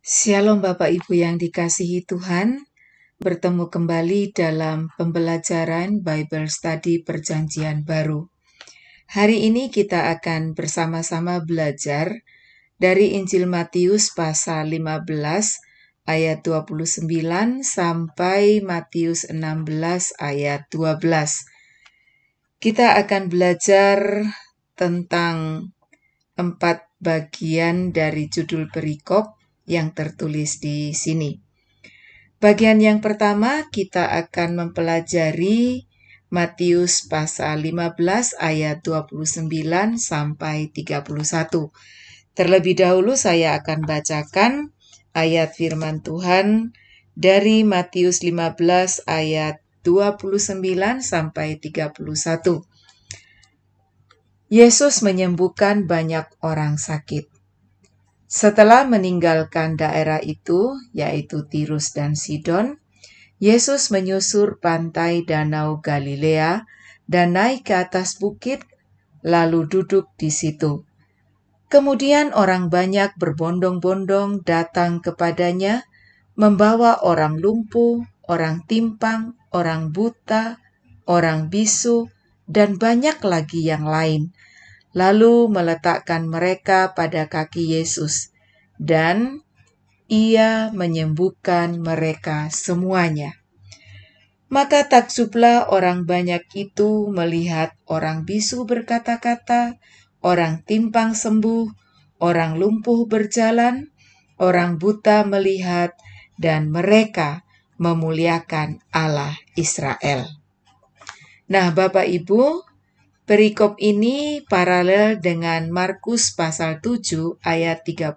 Shalom Bapak Ibu yang dikasihi Tuhan, bertemu kembali dalam pembelajaran Bible Study Perjanjian Baru. Hari ini kita akan bersama-sama belajar dari Injil Matius pasal 15 ayat 29 sampai Matius 16 ayat 12. Kita akan belajar tentang 4 bagian dari judul perikop yang tertulis di sini. Bagian yang pertama kita akan mempelajari Matius pasal 15 ayat 29 sampai 31. Terlebih dahulu saya akan bacakan ayat firman Tuhan dari Matius 15 ayat 29 sampai 31. Yesus menyembuhkan banyak orang sakit. Setelah meninggalkan daerah itu, yaitu Tirus dan Sidon, Yesus menyusur pantai Danau Galilea dan naik ke atas bukit, lalu duduk di situ. Kemudian orang banyak berbondong-bondong datang kepadanya, membawa orang lumpuh, orang timpang, orang buta, orang bisu, dan banyak lagi yang lain, lalu meletakkan mereka pada kaki Yesus, dan Ia menyembuhkan mereka semuanya. Maka takjublah orang banyak itu melihat orang bisu berkata-kata, orang timpang sembuh, orang lumpuh berjalan, orang buta melihat, dan mereka memuliakan Allah Israel. Nah, Bapak Ibu, perikop ini paralel dengan Markus pasal 7 ayat 31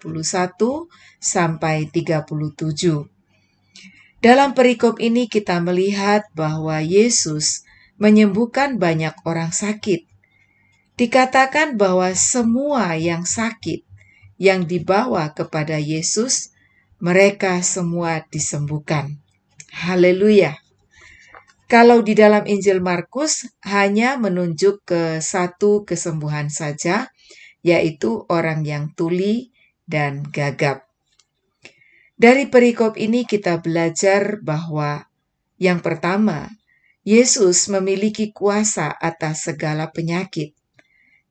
sampai 37. Dalam perikop ini kita melihat bahwa Yesus menyembuhkan banyak orang sakit. Dikatakan bahwa semua yang sakit yang dibawa kepada Yesus, mereka semua disembuhkan. Haleluya. Kalau di dalam Injil Markus hanya menunjuk ke satu kesembuhan saja, yaitu orang yang tuli dan gagap. Dari perikop ini kita belajar bahwa yang pertama, Yesus memiliki kuasa atas segala penyakit.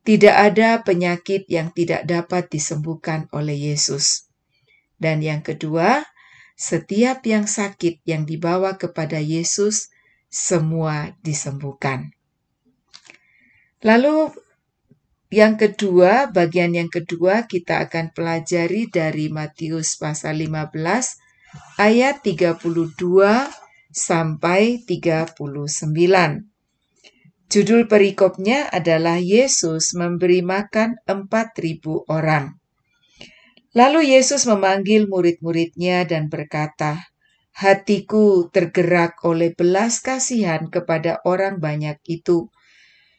Tidak ada penyakit yang tidak dapat disembuhkan oleh Yesus. Dan yang kedua, setiap yang sakit yang dibawa kepada Yesus, semua disembuhkan. Lalu yang kedua, bagian yang kedua kita akan pelajari dari Matius pasal 15 ayat 32 sampai 39. Judul perikopnya adalah Yesus memberi makan 4.000 orang. Lalu Yesus memanggil murid-muridnya dan berkata, "Hatiku tergerak oleh belas kasihan kepada orang banyak itu.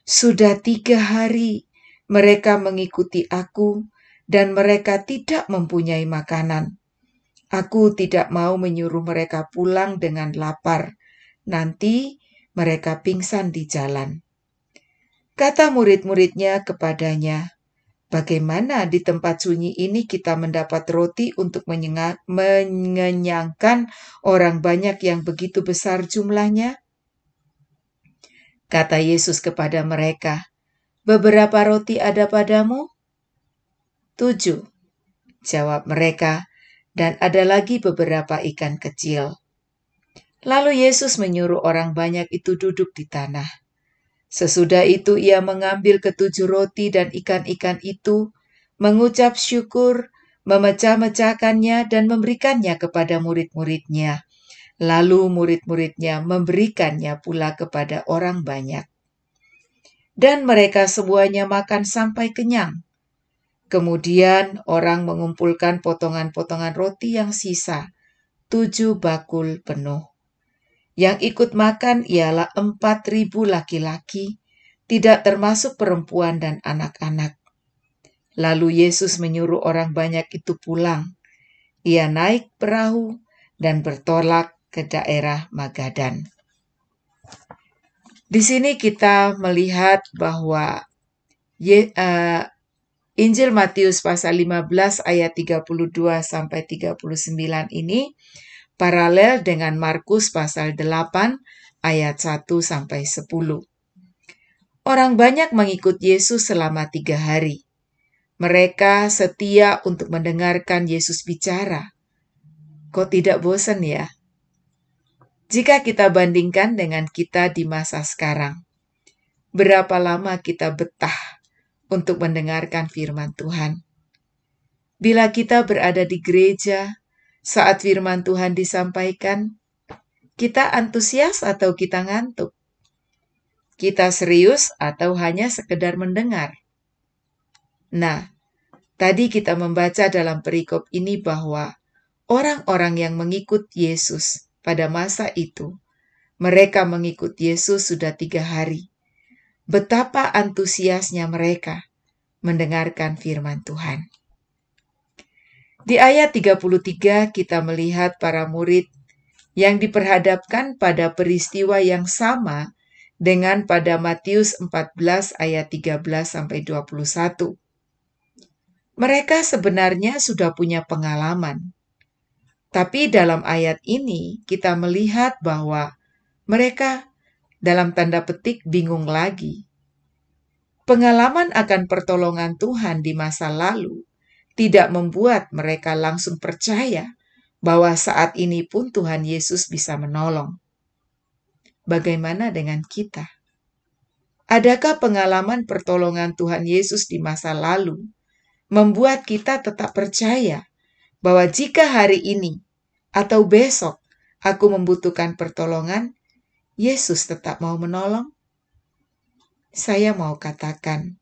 Sudah 3 hari mereka mengikuti aku dan mereka tidak mempunyai makanan. Aku tidak mau menyuruh mereka pulang dengan lapar. Nanti mereka pingsan di jalan." Kata murid-muridnya kepadanya, "Bagaimana di tempat sunyi ini kita mendapat roti untuk mengenyangkan orang banyak yang begitu besar jumlahnya?" Kata Yesus kepada mereka, "Beberapa roti ada padamu?" 7, jawab mereka, "dan ada lagi beberapa ikan kecil." Lalu Yesus menyuruh orang banyak itu duduk di tanah. Sesudah itu ia mengambil 7 roti dan ikan-ikan itu, mengucap syukur, memecah-mecahkannya dan memberikannya kepada murid-muridnya. Lalu murid-muridnya memberikannya pula kepada orang banyak. Dan mereka semuanya makan sampai kenyang. Kemudian orang mengumpulkan potongan-potongan roti yang sisa, 7 bakul penuh. Yang ikut makan ialah 4.000 laki-laki, tidak termasuk perempuan dan anak-anak. Lalu Yesus menyuruh orang banyak itu pulang. Ia naik perahu dan bertolak ke daerah Magadan. Di sini kita melihat bahwa Injil Matius pasal 15 ayat 32 sampai 39 ini paralel dengan Markus pasal 8 ayat 1 sampai 10. Orang banyak mengikut Yesus selama 3 hari. Mereka setia untuk mendengarkan Yesus bicara. Kok tidak bosan ya? Jika kita bandingkan dengan kita di masa sekarang, berapa lama kita betah untuk mendengarkan firman Tuhan? Bila kita berada di gereja, saat firman Tuhan disampaikan, kita antusias atau kita ngantuk? Kita serius atau hanya sekedar mendengar? Nah, tadi kita membaca dalam perikop ini bahwa orang-orang yang mengikut Yesus pada masa itu, mereka mengikut Yesus sudah 3 hari. Betapa antusiasnya mereka mendengarkan firman Tuhan. Di ayat 33 kita melihat para murid yang diperhadapkan pada peristiwa yang sama dengan pada Matius 14 ayat 13 sampai 21. Mereka sebenarnya sudah punya pengalaman. Tapi dalam ayat ini kita melihat bahwa mereka dalam tanda petik bingung lagi. Pengalaman akan pertolongan Tuhan di masa lalu tidak membuat mereka langsung percaya bahwa saat ini pun Tuhan Yesus bisa menolong. Bagaimana dengan kita? Adakah pengalaman pertolongan Tuhan Yesus di masa lalu membuat kita tetap percaya bahwa jika hari ini atau besok aku membutuhkan pertolongan, Yesus tetap mau menolong? Saya mau katakan,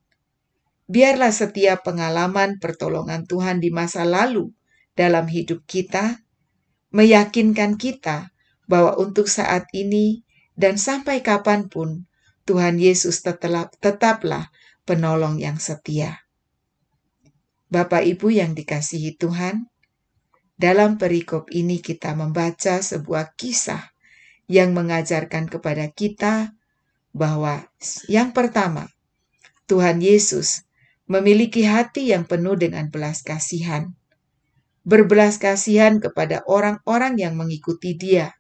biarlah setiap pengalaman pertolongan Tuhan di masa lalu dalam hidup kita meyakinkan kita bahwa untuk saat ini dan sampai kapanpun Tuhan Yesus tetaplah penolong yang setia. Bapak Ibu yang dikasihi Tuhan, dalam perikop ini kita membaca sebuah kisah yang mengajarkan kepada kita bahwa yang pertama, Tuhan Yesus memiliki hati yang penuh dengan belas kasihan. Berbelas kasihan kepada orang-orang yang mengikuti Dia,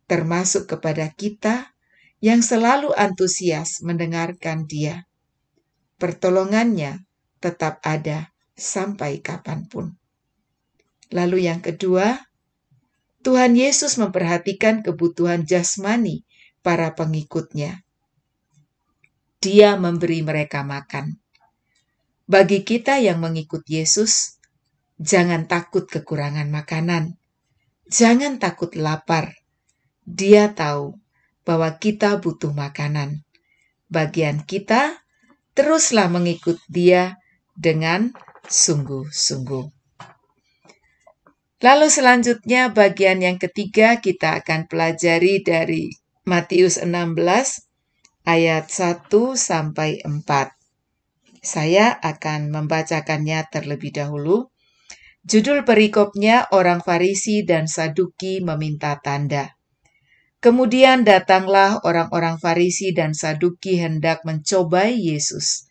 termasuk kepada kita yang selalu antusias mendengarkan Dia. Pertolongannya tetap ada sampai kapanpun. Lalu yang kedua, Tuhan Yesus memperhatikan kebutuhan jasmani para pengikutnya. Dia memberi mereka makan. Bagi kita yang mengikut Yesus, jangan takut kekurangan makanan. Jangan takut lapar. Dia tahu bahwa kita butuh makanan. Bagian kita, teruslah mengikut Dia dengan sungguh-sungguh. Lalu selanjutnya bagian yang ketiga kita akan pelajari dari Matius 16 ayat 1 sampai 4. Saya akan membacakannya terlebih dahulu. Judul perikopnya orang Farisi dan Saduki meminta tanda. Kemudian datanglah orang-orang Farisi dan Saduki hendak mencobai Yesus.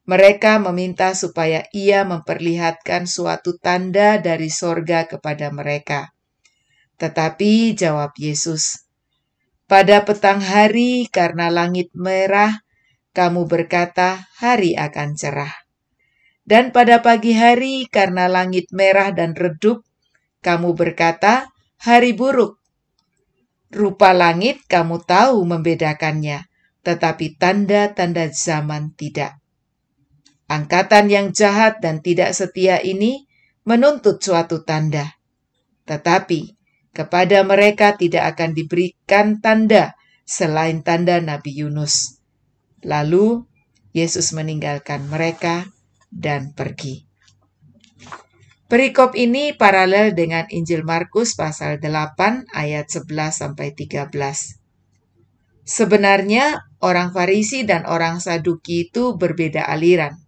Mereka meminta supaya Ia memperlihatkan suatu tanda dari sorga kepada mereka. Tetapi jawab Yesus, "Pada petang hari karena langit merah, kamu berkata hari akan cerah. Dan pada pagi hari karena langit merah dan redup, kamu berkata hari buruk. Rupa langit kamu tahu membedakannya, tetapi tanda-tanda zaman tidak. Angkatan yang jahat dan tidak setia ini menuntut suatu tanda. Tetapi kepada mereka tidak akan diberikan tanda selain tanda Nabi Yunus." Lalu Yesus meninggalkan mereka dan pergi. Perikop ini paralel dengan Injil Markus pasal 8 ayat 11-13. Sebenarnya orang Farisi dan orang Saduki itu berbeda aliran.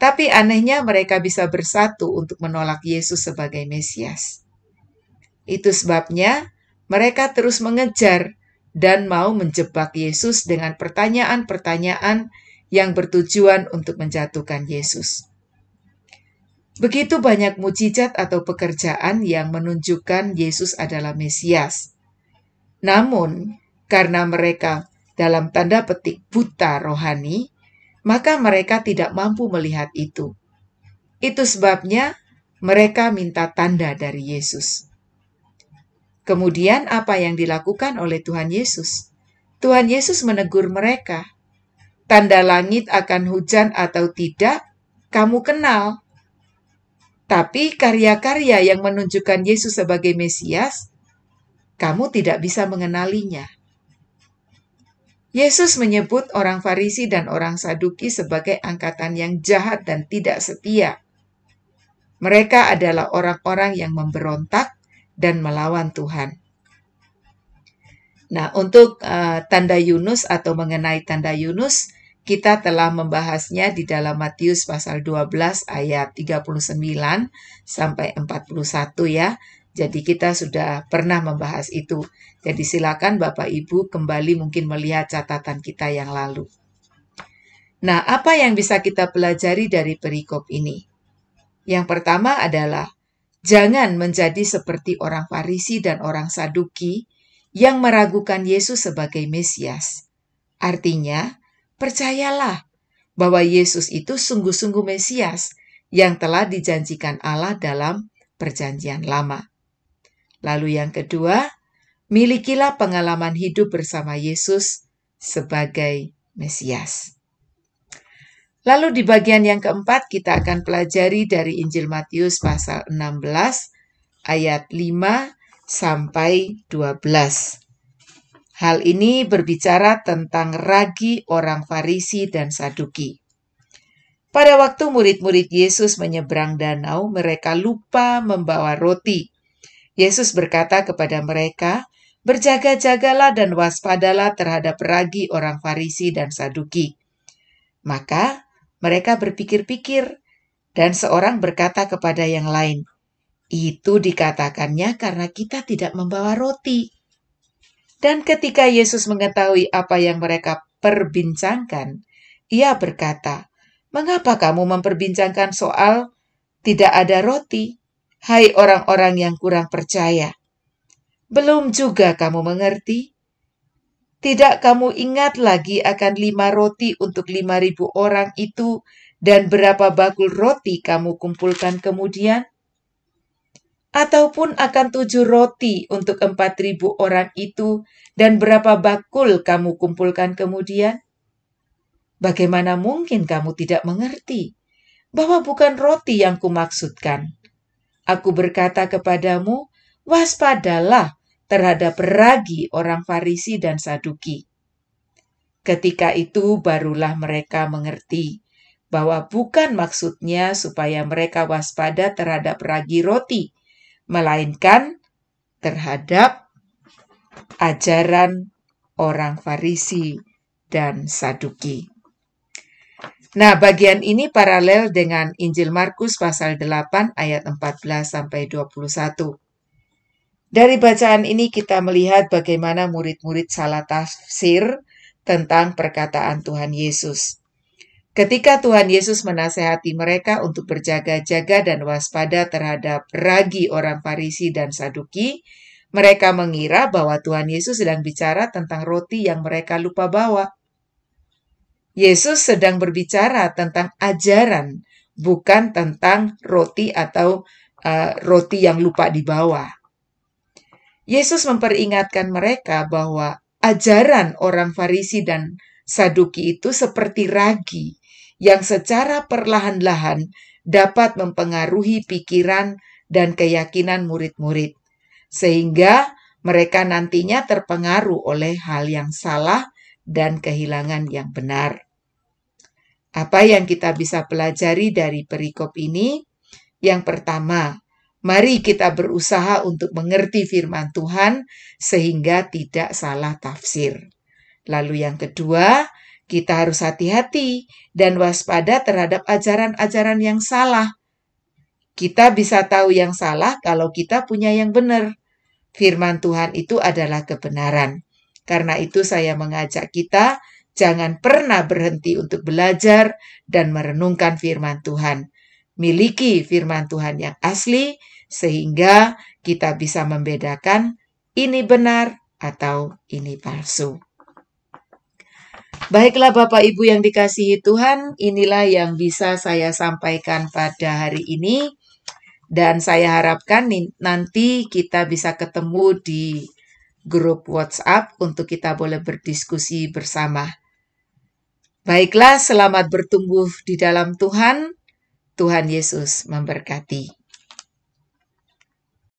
Tapi anehnya mereka bisa bersatu untuk menolak Yesus sebagai Mesias. Itu sebabnya mereka terus mengejar dan mau menjebak Yesus dengan pertanyaan-pertanyaan yang bertujuan untuk menjatuhkan Yesus. Begitu banyak mujizat atau pekerjaan yang menunjukkan Yesus adalah Mesias. Namun, karena mereka dalam tanda petik buta rohani, maka mereka tidak mampu melihat itu. Itu sebabnya mereka minta tanda dari Yesus. Kemudian apa yang dilakukan oleh Tuhan Yesus? Tuhan Yesus menegur mereka. Tanda langit akan hujan atau tidak, kamu kenal. Tapi karya-karya yang menunjukkan Yesus sebagai Mesias, kamu tidak bisa mengenalinya. Yesus menyebut orang Farisi dan orang Saduki sebagai angkatan yang jahat dan tidak setia. Mereka adalah orang-orang yang memberontak dan melawan Tuhan. Nah, untuk tanda Yunus atau mengenai tanda Yunus, kita telah membahasnya di dalam Matius pasal 12 ayat 39 sampai 41 ya. Jadi kita sudah pernah membahas itu. Jadi silakan Bapak Ibu kembali mungkin melihat catatan kita yang lalu. Nah, apa yang bisa kita pelajari dari perikop ini? Yang pertama adalah jangan menjadi seperti orang Farisi dan orang Saduki yang meragukan Yesus sebagai Mesias. Artinya, percayalah bahwa Yesus itu sungguh-sungguh Mesias yang telah dijanjikan Allah dalam Perjanjian Lama. Lalu yang kedua, milikilah pengalaman hidup bersama Yesus sebagai Mesias. Lalu di bagian yang keempat kita akan pelajari dari Injil Matius pasal 16 ayat 5 sampai 12. Hal ini berbicara tentang ragi orang Farisi dan Saduki. Pada waktu murid-murid Yesus menyeberang danau, mereka lupa membawa roti. Yesus berkata kepada mereka, "Berjaga-jagalah dan waspadalah terhadap ragi orang Farisi dan Saduki." Maka mereka berpikir-pikir, dan seorang berkata kepada yang lain, "Itu dikatakannya karena kita tidak membawa roti." Dan ketika Yesus mengetahui apa yang mereka perbincangkan, ia berkata, "Mengapa kamu memperbincangkan soal tidak ada roti? Hai orang-orang yang kurang percaya. Belum juga kamu mengerti? Tidak kamu ingat lagi akan 5 roti untuk 5.000 orang itu dan berapa bakul roti kamu kumpulkan kemudian? Ataupun akan 7 roti untuk 4.000 orang itu dan berapa bakul kamu kumpulkan kemudian? Bagaimana mungkin kamu tidak mengerti bahwa bukan roti yang kumaksudkan? Aku berkata kepadamu, waspadalah terhadap ragi orang Farisi dan Saduki. Ketika itu barulah mereka mengerti bahwa bukan maksudnya supaya mereka waspada terhadap ragi roti, melainkan terhadap ajaran orang Farisi dan Saduki. Nah, bagian ini paralel dengan Injil Markus pasal 8 ayat 14 sampai 21. Dari bacaan ini kita melihat bagaimana murid-murid salah tafsir tentang perkataan Tuhan Yesus. Ketika Tuhan Yesus menasehati mereka untuk berjaga-jaga dan waspada terhadap ragi orang Farisi dan Saduki, mereka mengira bahwa Tuhan Yesus sedang bicara tentang roti yang mereka lupa bawa. Yesus sedang berbicara tentang ajaran, bukan tentang roti atau roti yang lupa dibawa. Yesus memperingatkan mereka bahwa ajaran orang Farisi dan Saduki itu seperti ragi yang secara perlahan-lahan dapat mempengaruhi pikiran dan keyakinan murid-murid, sehingga mereka nantinya terpengaruh oleh hal yang salah dan kehilangan yang benar. Apa yang kita bisa pelajari dari perikop ini? Yang pertama, mari kita berusaha untuk mengerti firman Tuhan sehingga tidak salah tafsir. Lalu yang kedua, kita harus hati-hati dan waspada terhadap ajaran-ajaran yang salah. Kita bisa tahu yang salah kalau kita punya yang benar. Firman Tuhan itu adalah kebenaran. Karena itu saya mengajak kita jangan pernah berhenti untuk belajar dan merenungkan firman Tuhan. miliki firman Tuhan yang asli, sehingga kita bisa membedakan ini benar atau ini palsu. Baiklah Bapak Ibu yang dikasihi Tuhan, inilah yang bisa saya sampaikan pada hari ini. Dan saya harapkan nanti kita bisa ketemu di grup WhatsApp untuk kita boleh berdiskusi bersama. Baiklah, selamat bertumbuh di dalam Tuhan. Tuhan Yesus memberkati.